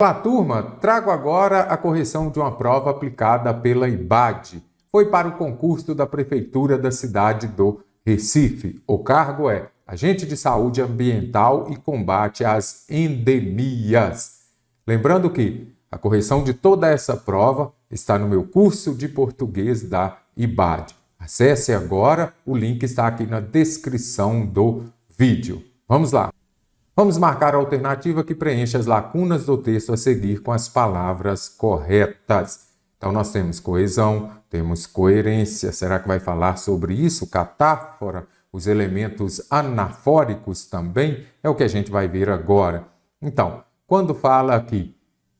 Olá, turma! Trago agora a correção de uma prova aplicada pela IBAD. Foi para o concurso da Prefeitura da cidade do Recife. O cargo é Agente de Saúde Ambiental e Combate às Endemias. Lembrando que a correção de toda essa prova está no meu curso de português da IBAD. Acesse agora, o link está aqui na descrição do vídeo. Vamos lá! Vamos marcar a alternativa que preenche as lacunas do texto a seguir com as palavras corretas. Então, nós temos coesão, temos coerência. Será que vai falar sobre isso? Catáfora, os elementos anafóricos também? É o que a gente vai ver agora. Então, quando fala aqui,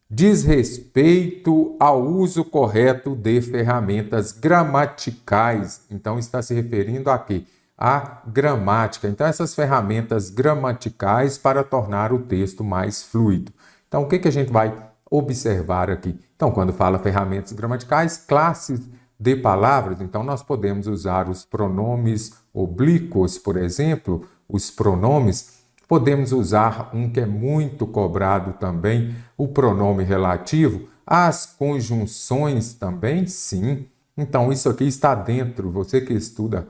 diz respeito ao uso correto de ferramentas gramaticais. Então, está se referindo a quê? A gramática. Então, essas ferramentas gramaticais para tornar o texto mais fluido. Então, o que a gente vai observar aqui? Então, quando fala ferramentas gramaticais, classes de palavras, então nós podemos usar os pronomes oblíquos, por exemplo, os pronomes. Podemos usar um que é muito cobrado também, o pronome relativo. As conjunções também, sim. Então, isso aqui está dentro. Você que estuda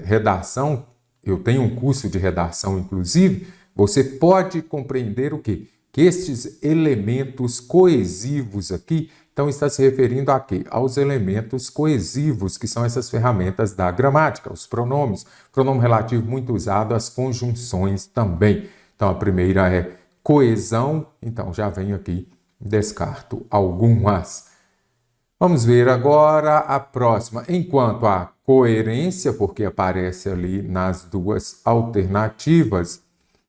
redação, eu tenho um curso de redação, inclusive, você pode compreender o quê? Que estes elementos coesivos aqui, então está se referindo a quê? Aos elementos coesivos, que são essas ferramentas da gramática, os pronomes, pronome relativo muito usado, as conjunções também. Então a primeira é coesão, então já venho aqui, descarto algumas. Vamos ver agora a próxima. Enquanto a coerência, porque aparece ali nas duas alternativas,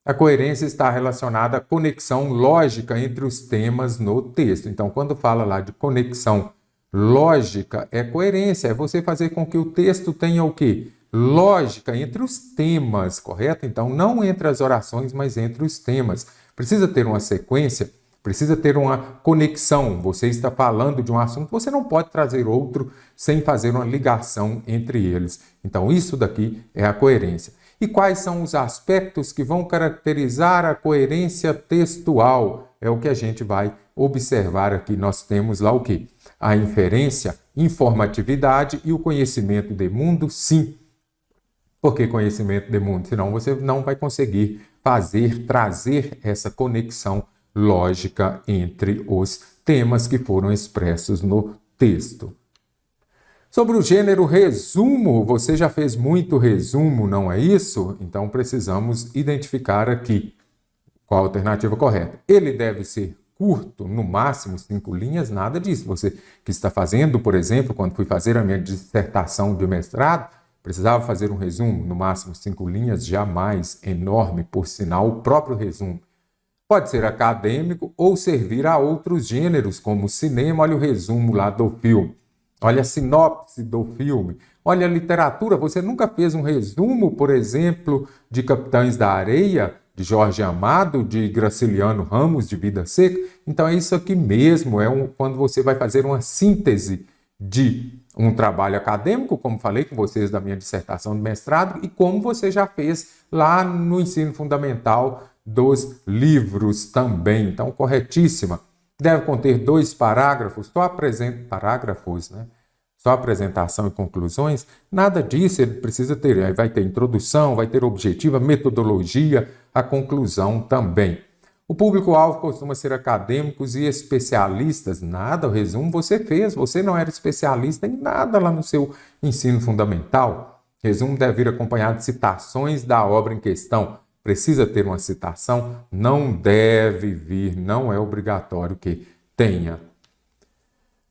a coerência está relacionada à conexão lógica entre os temas no texto. Então, quando fala lá de conexão lógica, é coerência, é você fazer com que o texto tenha o quê? Lógica entre os temas, correto? Então, não entre as orações, mas entre os temas. Precisa ter uma sequência. Precisa ter uma conexão. Você está falando de um assunto, você não pode trazer outro sem fazer uma ligação entre eles. Então, isso daqui é a coerência. E quais são os aspectos que vão caracterizar a coerência textual? É o que a gente vai observar aqui. Nós temos lá o quê? A inferência, informatividade e o conhecimento de mundo, sim. Por que conhecimento de mundo? Senão você não vai conseguir trazer essa conexão lógica entre os temas que foram expressos no texto. Sobre o gênero resumo, você já fez muito resumo, não é isso? Então precisamos identificar aqui qual a alternativa correta. Ele deve ser curto, no máximo 5 linhas, nada disso. Você que está fazendo, por exemplo, quando fui fazer a minha dissertação de mestrado, precisava fazer um resumo, no máximo 5 linhas, jamais enorme, por sinal, o próprio resumo. Pode ser acadêmico ou servir a outros gêneros, como cinema. Olha o resumo lá do filme. Olha a sinopse do filme. Olha a literatura. Você nunca fez um resumo, por exemplo, de Capitães da Areia, de Jorge Amado, de Graciliano Ramos, de Vidas Secas? Então é isso aqui mesmo. Quando você vai fazer uma síntese de um trabalho acadêmico, como falei com vocês da minha dissertação de mestrado, e como você já fez lá no ensino fundamental dos livros também. Então, corretíssima. Deve conter 2 parágrafos, só apresentação e conclusões. Nada disso, ele precisa ter. Vai ter introdução, vai ter objetiva, metodologia, a conclusão também. O público-alvo costuma ser acadêmicos e especialistas. Nada, o resumo você fez. Você não era especialista em nada lá no seu ensino fundamental. Resumo deve vir acompanhado de citações da obra em questão. Precisa ter uma citação? Não deve vir, não é obrigatório que tenha.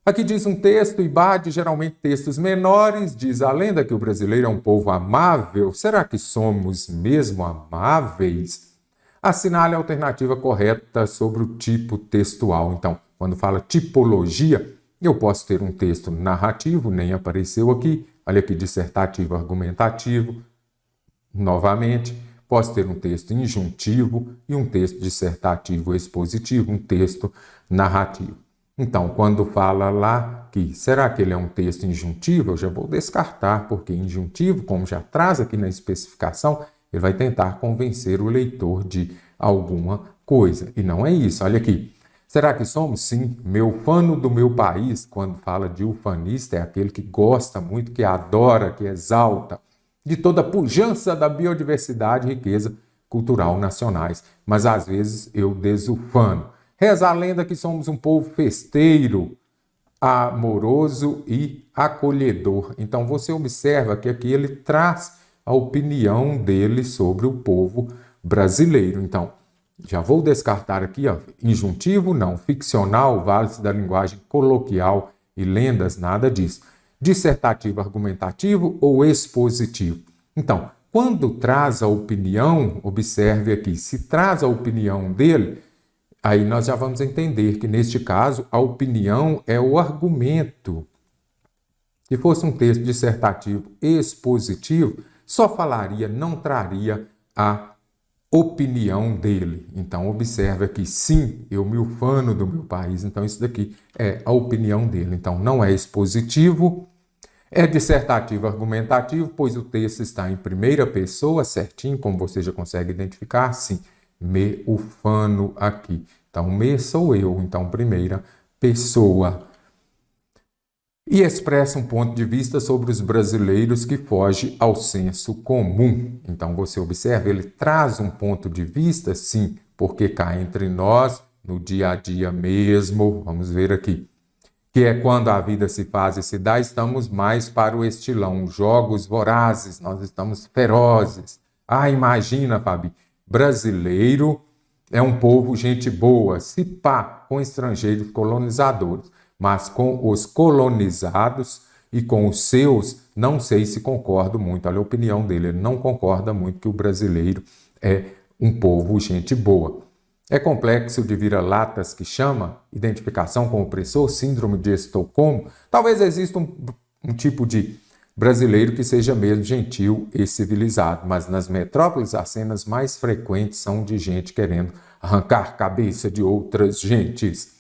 Aqui diz um texto, IBAD, geralmente textos menores, diz a lenda que o brasileiro é um povo amável. Será que somos mesmo amáveis? Assinale a alternativa correta sobre o tipo textual. Então, quando fala tipologia, eu posso ter um texto narrativo, nem apareceu aqui. Olha aqui, dissertativo, argumentativo, novamente. Posso ter um texto injuntivo e um texto dissertativo expositivo, um texto narrativo. Então, quando fala lá que será que ele é um texto injuntivo, eu já vou descartar, porque injuntivo, como já traz aqui na especificação, ele vai tentar convencer o leitor de alguma coisa. E não é isso. Olha aqui. Será que somos? Sim. Meu fano do meu país, quando fala de ufanista, é aquele que gosta muito, que adora, que exalta de toda a pujança da biodiversidade e riqueza cultural nacionais. Mas às vezes eu desufano. Reza a lenda que somos um povo festeiro, amoroso e acolhedor. Então você observa que aqui ele traz a opinião dele sobre o povo brasileiro. Então, já vou descartar aqui, ó, injuntivo, não, ficcional, vale-se da linguagem coloquial e lendas, nada disso. Dissertativo, argumentativo ou expositivo? Então, quando traz a opinião, observe aqui, se traz a opinião dele, aí nós já vamos entender que, neste caso, a opinião é o argumento. Se fosse um texto dissertativo expositivo, só falaria, não traria a opinião dele. Então, observe aqui, sim, eu me ufano do meu país. Então, isso daqui é a opinião dele. Então, não é expositivo, é dissertativo argumentativo, pois o texto está em primeira pessoa, certinho, como você já consegue identificar, sim. Me ufano aqui. Então, me sou eu, então, primeira pessoa. E expressa um ponto de vista sobre os brasileiros que foge ao senso comum. Então, você observa, ele traz um ponto de vista, sim, porque cá entre nós, no dia a dia mesmo, vamos ver aqui, que é quando a vida se faz e se dá, estamos mais para o estilão, jogos vorazes, nós estamos ferozes. Ah, imagina, Fabi, brasileiro é um povo gente boa, se pá, com estrangeiros colonizadores, mas com os colonizados e com os seus, não sei se concordo muito. Olha a opinião dele, ele não concorda muito que o brasileiro é um povo gente boa. É complexo de vira-latas que chama identificação com o opressor, síndrome de Estocolmo. Talvez exista um tipo de brasileiro que seja mesmo gentil e civilizado, mas nas metrópoles as cenas mais frequentes são de gente querendo arrancar a cabeça de outras gentes.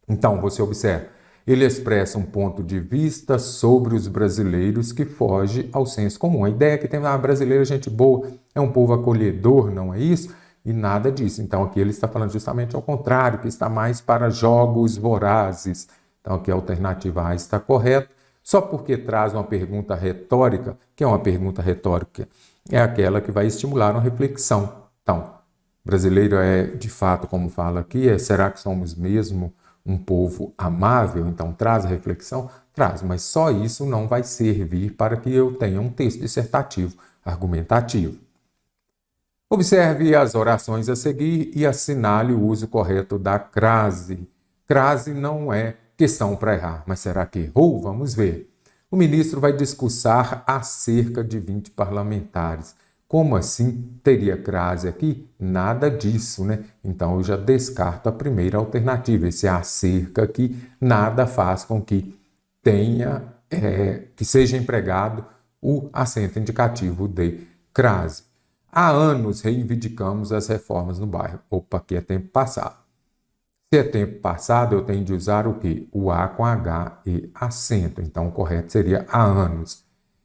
Então, você observa, ele expressa um ponto de vista sobre os brasileiros que foge ao senso comum. A ideia é que tem brasileiro é gente boa, é um povo acolhedor, não é isso? E nada disso. Então, aqui ele está falando justamente ao contrário, que está mais para jogos vorazes. Então, aqui a alternativa A está correta. Só porque traz uma pergunta retórica, que é uma pergunta retórica, é aquela que vai estimular uma reflexão. Então, brasileiro é, de fato, como fala aqui, será que somos mesmo um povo amável? Então, traz a reflexão? Traz, mas só isso não vai servir para que eu tenha um texto dissertativo, argumentativo. Observe as orações a seguir e assinale o uso correto da crase. Crase não é questão para errar, mas será que errou? Vamos ver. O ministro vai discursar a cerca de 20 parlamentares. Como assim teria crase aqui? Nada disso, né? Então eu já descarto a primeira alternativa. Esse acerca aqui nada faz com que tenha, que seja empregado o acento indicativo de crase. Há anos reivindicamos as reformas no bairro. Opa, aqui é tempo passado. Se é tempo passado, eu tenho de usar o quê? O A com H e acento. Então, o correto seria há anos.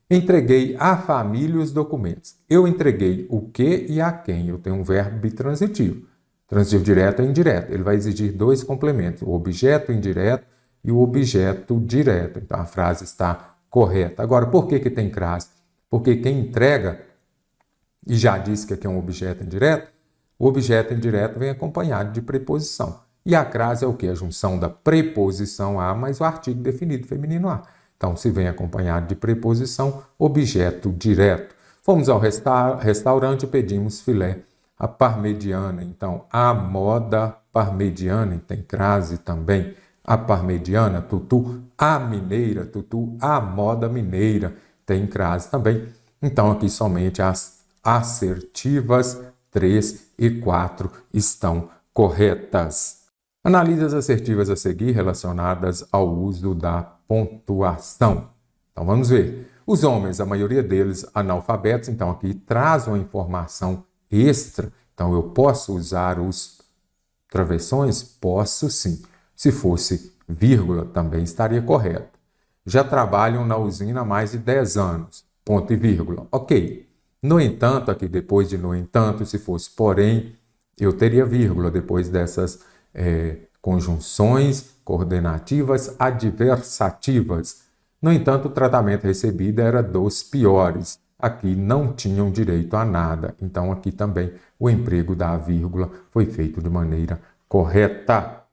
Entreguei à família os documentos. Eu entreguei o que e a quem? Eu tenho um verbo bitransitivo. Transitivo direto e indireto. Ele vai exigir dois complementos, o objeto indireto e o objeto direto. Então, a frase está correta. Agora, por que tem crase? Porque quem entrega, e já disse que aqui é um objeto indireto, o objeto indireto vem acompanhado de preposição. E a crase é o quê? A junção da preposição a mais o artigo definido feminino a. Então, se vem acompanhado de preposição, objeto direto. Fomos ao restaurante e pedimos filé à parmegiana. Então, a moda parmegiana, tem crase também. A parmegiana, tutu, a mineira, tutu, a moda mineira, tem crase também. Então, aqui somente as assertivas 3 e 4 estão corretas. Analise as assertivas a seguir relacionadas ao uso da pontuação. Então vamos ver. Os homens, a maioria deles analfabetos, então aqui traz uma informação extra. Então eu posso usar os travessões? Posso sim. Se fosse vírgula, também estaria correto. Já trabalham na usina há mais de 10 anos. Ponto e vírgula. Ok. No entanto, aqui depois de no entanto, se fosse porém, eu teria vírgula depois dessas conjunções, coordenativas, adversativas. No entanto, o tratamento recebido era dos piores. Aqui não tinham direito a nada. Então, aqui também o emprego da vírgula foi feito de maneira correta.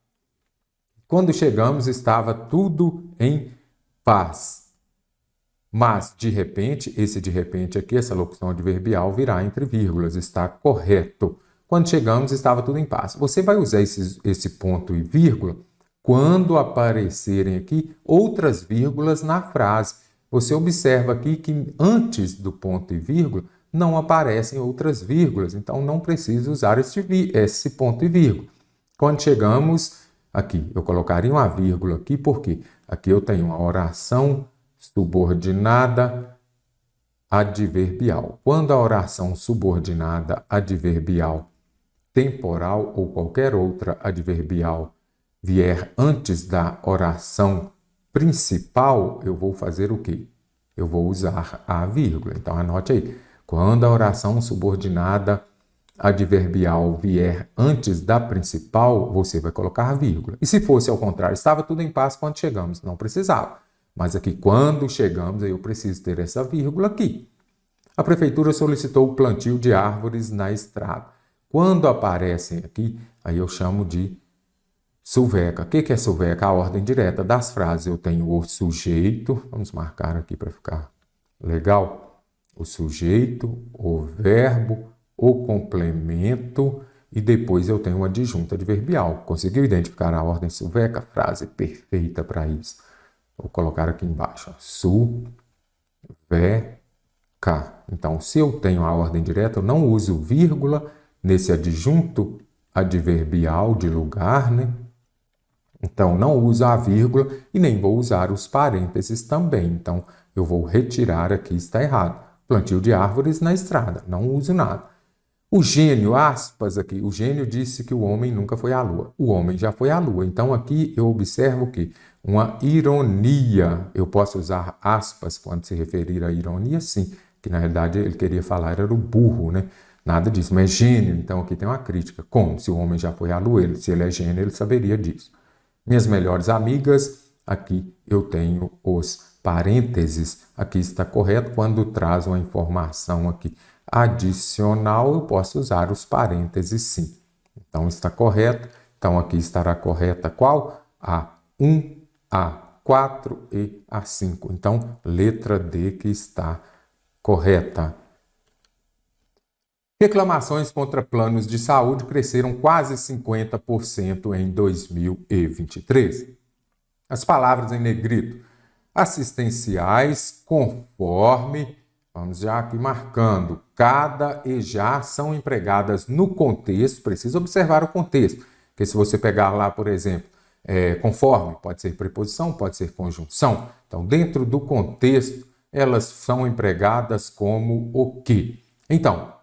Quando chegamos, estava tudo em paz. Mas, de repente, esse de repente aqui, essa locução adverbial virá entre vírgulas. Está correto. Quando chegamos, estava tudo em paz. Você vai usar esse ponto e vírgula quando aparecerem aqui outras vírgulas na frase. Você observa aqui que antes do ponto e vírgula não aparecem outras vírgulas, então não precisa usar esse ponto e vírgula. Quando chegamos aqui, eu colocaria uma vírgula aqui, porque aqui eu tenho uma oração subordinada adverbial. Quando a oração subordinada adverbial temporal ou qualquer outra adverbial vier antes da oração principal, eu vou fazer o quê? Eu vou usar a vírgula. Então, anote aí. Quando a oração subordinada adverbial vier antes da principal, você vai colocar a vírgula. E se fosse ao contrário, estava tudo em paz quando chegamos? Não precisava. Mas aqui, quando chegamos, eu preciso ter essa vírgula aqui. A prefeitura solicitou o plantio de árvores na estrada. Quando aparecem aqui, aí eu chamo de sulveca. O que é sulveca? A ordem direta das frases. Eu tenho o sujeito, vamos marcar aqui para ficar legal. O sujeito, o verbo, o complemento e depois eu tenho o adjunto adverbial. Conseguiu identificar a ordem sulveca? Frase perfeita para isso. Vou colocar aqui embaixo. Sulveca. Então, se eu tenho a ordem direta, eu não uso vírgula nesse adjunto adverbial de lugar, né? Então, não uso a vírgula e nem vou usar os parênteses também. Então, eu vou retirar aqui, está errado. Plantio de árvores na estrada, não uso nada. O gênio, aspas aqui, o gênio disse que o homem nunca foi à lua. O homem já foi à lua. Então, aqui eu observo que uma ironia, eu posso usar aspas quando se referir à ironia? Sim, que na realidade ele queria falar era o burro, né? Nada disso, mas gênio, então aqui tem uma crítica. Como? Se o homem já foi à lua, se ele é gênio, ele saberia disso. Minhas melhores amigas, aqui eu tenho os parênteses, aqui está correto. Quando traz uma informação aqui adicional, eu posso usar os parênteses sim. Então está correto. Então aqui estará correta qual? A1, A4 e A5. Então, letra D que está correta. Reclamações contra planos de saúde cresceram quase 50% em 2023. As palavras em negrito. Assistenciais, conforme, vamos já aqui marcando, cada e já são empregadas no contexto, precisa observar o contexto, porque se você pegar lá, por exemplo, conforme, pode ser preposição, pode ser conjunção. Então, dentro do contexto, elas são empregadas como o quê? Então,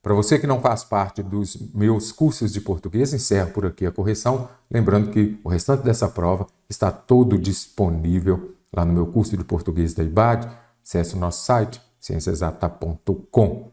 para você que não faz parte dos meus cursos de português, encerro por aqui a correção. Lembrando que o restante dessa prova está todo disponível lá no meu curso de português da IBAD. Acesse o nosso site, cienciaexata.com.